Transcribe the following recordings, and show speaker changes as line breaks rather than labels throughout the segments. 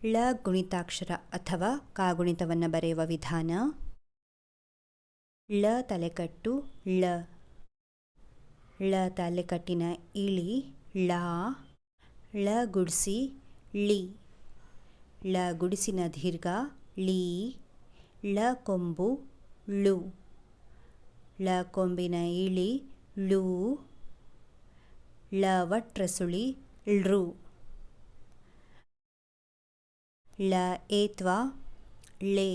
ಳ ಗುಣಿತಾಕ್ಷರ ಅಥವಾ ಕಾಗುಣಿತವನ್ನು ಬರೆಯುವ ವಿಧಾನ. ಳ ತಲೆಕಟ್ಟು ಳ, ಳ ತಲೆಕಟ್ಟಿನ ಇಳಿ ಳ, ಳ ಗುಡಿಸಿ ಳಿ, ಳ ಗುಡಿಸಿನ ದೀರ್ಘ ಳಿ, ಳ ಕೊಂಬು ಳು, ಳ ಕೊಂಬಿನ ಇಳಿ ಳು, ಳ ವಟ್ರಸುಳಿ ಳೃ, ಳ ಏತ್ವ ಳೆ,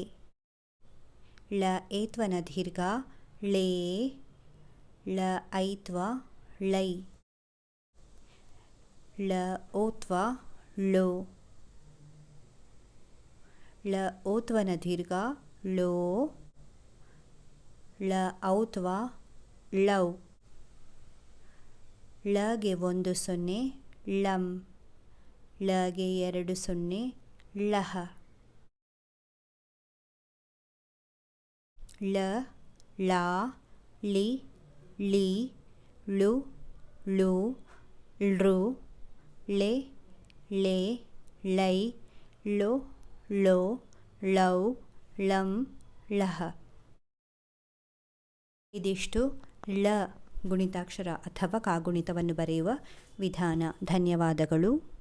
ಳ ಏತ್ವನ ದೀರ್ಘ ಳೇ, ಳ ಐತ್ವ ಳೈ, ಳ ಓತ್ವ ಳೋ, ಳ ಓತ್ವನ ದೀರ್ಘ ಳೋ, ಳ ಔತ್ವ ಳೌ, ಳಗೆ 1 0 ಳಂ, ಳಗೆ 2 0 ಳಹ, ಳ ಳ ಳಿ ಳಿ ಳು ಳು ಳೃ, ಳೆ ಳೆ ಳೈ ಳೊ ಳೋ ಳೌ ಳಂ ಳಹ. ಇದಿಷ್ಟು ಳ ಗುಣಿತಾಕ್ಷರ ಅಥವಾ ಕಾಗುಣಿತವನ್ನು ಬರೆಯುವ ವಿಧಾನ. ಧನ್ಯವಾದಗಳು.